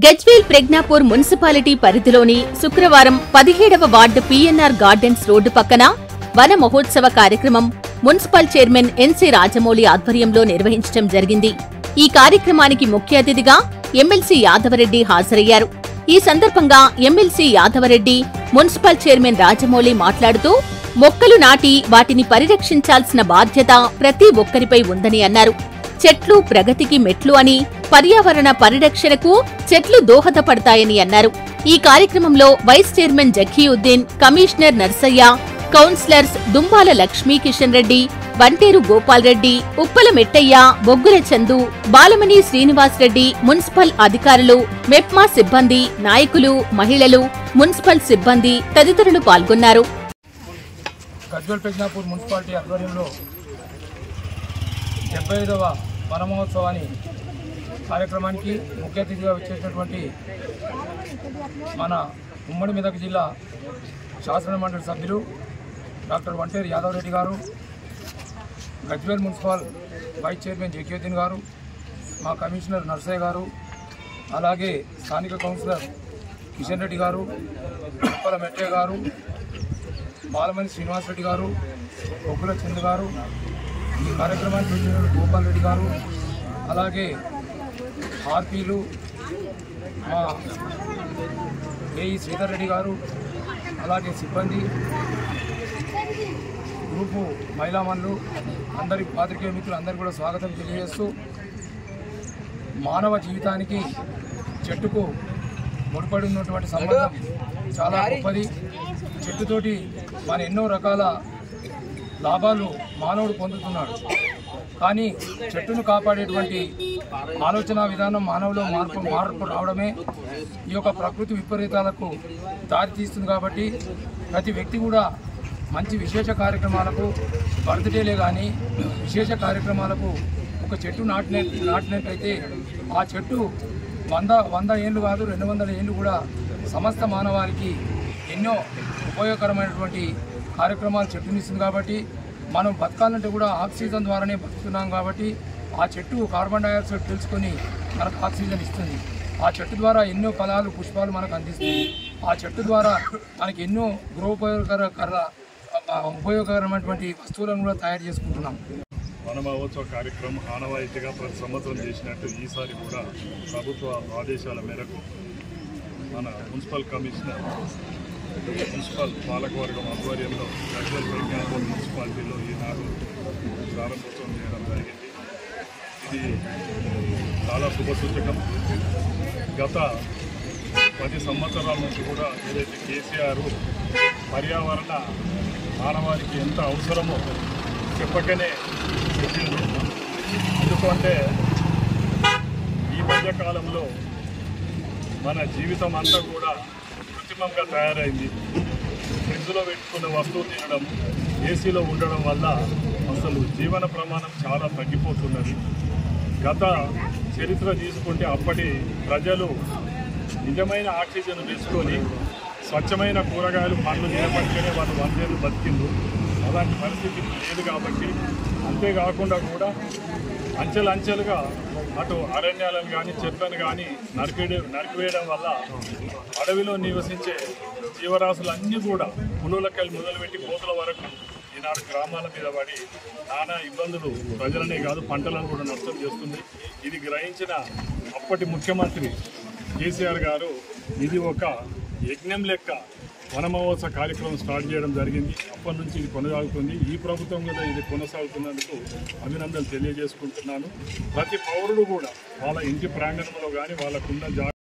Gajwel Pragnapur municipality పరిధిలోని శుక్రవారం 17వ ward PNR gardens road పక్కన వన మహోత్సవ కార్యక్రమం మున్సిపల్ చైర్మన్ ఎన్సీ రాజమౌళి ఆధ్వర్యంలో నిర్వహించడం జరిగింది. ఈ కార్యక్రమానికి ముఖ్య అతిథిగా ఎమ్మెల్సీ యాదవరెడ్డి హాజరయ్యారు. ఈ సందర్భంగా MLC Yadava Reddy municipal chairman Rajamouli మాట్లాడుతూ మొక్కలు నాటి వాటిని పరిరక్షించాల్సిన బాధ్యత ప్రతి ఒక్కరిపై ఉందని అన్నారు. చెట్లు ప్రగతికి మెట్లు అని, పర్యావరణ పరిరక్షణకు చెట్లు దోహదపడతాయని అన్నారు. ఈ కార్యక్రమంలో vice chairman Zakiuddin, commissioner Narsaiah, councillors Dumbala Lakshmi Kishan Reddy, Vanteru Gopal Reddy, Uppala Mettaiah, Boggula Chandu, Balamani Srinivas Reddy, municipal అధికారులు, మెప్మా సిబ్బంది, నాయకులు, మహిళలు, మున్సిపల్ సిబ్బంది తదితరులు పాల్గొన్నారు. గజ్వేల్ ప్రజ్ఞాపూర్ మున్సిపాలిటీ ఆధ్వర్యంలో 75వ వన మహోత్సవాన్ని కార్యక్రమానికి ముఖ్య అతిథిగా వచ్చేసినటువంటి మన ఉమ్మడి మెదక్ జిల్లా శాసన మండలి సభ్యులు doctor Vanteru Yadavareddy garu, Gajwel municipal vice chairman Zakiuddin garu, మా కమిషనర్ నర్సయ్య గారు, అలాగే స్థానిక కౌన్సిలర్ కిషన్ రెడ్డి గారు, ఉప్పల మెట్టయ్య గారు, బాలమణి శ్రీనివాస్ రెడ్డి గారు, బొగ్గుల చందు గారు, ఈ కార్యక్రమానికి వచ్చిన గోపాల్ రెడ్డి గారు, అలాగే ఆర్పీలు మా ఏఈ శ్రీధర్ రెడ్డి గారు, అలాగే సిబ్బంది, గ్రూపు మహిళామణులు అందరి పాత్రికేయ మిత్రులు అందరికీ కూడా స్వాగతం తెలియజేస్తూ, మానవ జీవితానికి చెట్టుకు ముడిపడి ఉన్నటువంటి సంబంధం చాలా గొప్పది. చెట్టుతోటి మన ఎన్నో రకాల లాభాలు మానవుడు పొందుతున్నాడు. కానీ చెట్టును కాపాడేటువంటి ఆలోచన విధానం మానవులో మార్పు రావడమే ఈ యొక్క ప్రకృతి విపరీతాలకు దారితీస్తుంది. కాబట్టి ప్రతి వ్యక్తి కూడా మంచి విశేష కార్యక్రమాలకు, బర్త్డేలే కానీ విశేష కార్యక్రమాలకు ఒక చెట్టు నాటినట్లయితే ఆ చెట్టు 100 ఏళ్ళు కాదు 200 ఏళ్ళు కూడా సమస్త మానవాళికి ఎన్నో ఉపయోగకరమైనటువంటి కార్యక్రమాలు చెట్టునిస్తుంది. కాబట్టి మనం బతకాలంటే కూడా ఆక్సిజన్ ద్వారానే బతుకుతున్నాం. కాబట్టి ఆ చెట్టు కార్బన్ డైఆక్సైడ్ పీల్చుకొని మనకు ఆక్సిజన్ ఇస్తుంది. ఆ చెట్టు ద్వారా ఎన్నో ఫలాలు, పుష్పాలు మనకు అందిస్తుంది. ఆ చెట్టు ద్వారా మనకి ఎన్నో ఉపయోగకరమైనటువంటి వస్తువులను కూడా తయారు చేసుకుంటున్నాం. వన మహోత్సవ కార్యక్రమం ఆనవాయితీగా ప్రతి సంవత్సరం చేసినట్టు ఈసారి కూడా ప్రభుత్వ ఆదేశాల మేరకు మన మున్సిపల్ కమిషనర్, మున్సిపల్ పాలకవర్గం ఆధ్వర్యంలో గజ్వేల్ ప్రజ్ఞాపూర్ మున్సిపాలిటీలో ఈనాడు ప్రారంభోత్సవం చేయడం జరిగింది. ఇది చాలా శుభసూచకం. గత 10 సంవత్సరాల నుంచి కూడా ఏదైతే కేసీఆర్ పర్యావరణ మానవానికి ఎంత అవసరమో చెప్పకనే చెప్పింది. ఎందుకంటే ఈ మధ్యకాలంలో మన జీవితం అంతా కూడా కృత్రిమంగా తయారైంది. ఫ్రిడ్జ్లో పెట్టుకున్న వస్తువులు తినడం, ఏసీలో ఉండడం వల్ల అసలు జీవన ప్రమాణం చాలా తగ్గిపోతున్నది. గత చరిత్ర తీసుకుంటే అప్పటి ప్రజలు నిజమైన ఆక్సిజన్ తీసుకొని స్వచ్ఛమైన కూరగాయలు, పండ్లు తినబడితేనే వాళ్ళు 100 ఏళ్ళు బతికిండ్రు. అలాంటి పరిస్థితి లేదు. కాబట్టి అంతేకాకుండా కూడా అంచెలుగా అటు అరణ్యాలను కానీ చెట్లను కానీ నరికివేయడం వల్ల అడవిలో నివసించే జీవరాశులన్నీ కూడా పులులకెళ్ళి మొదలుపెట్టి కోతుల వరకు ఈనాడు గ్రామాల మీద పడి నానా ఇబ్బందులు ప్రజలనే కాదు పంటలను కూడా నష్టం చేస్తుంది. ఇది గ్రహించిన అప్పటి ముఖ్యమంత్రి కేసీఆర్ గారు ఇది ఒక యజ్ఞం లెక్క వన మహోత్సవ కార్యక్రమం స్టార్ట్ చేయడం జరిగింది. అప్పటి నుంచి ఇది కొనసాగుతుంది. ఈ ప్రభుత్వం కూడా ఇది కొనసాగుతున్నందుకు అభినందనలు తెలియజేసుకుంటున్నాను. ప్రతి పౌరుడు కూడా వాళ్ళ ఇంటి ప్రాంగణంలో కానీ వాళ్ళకున్న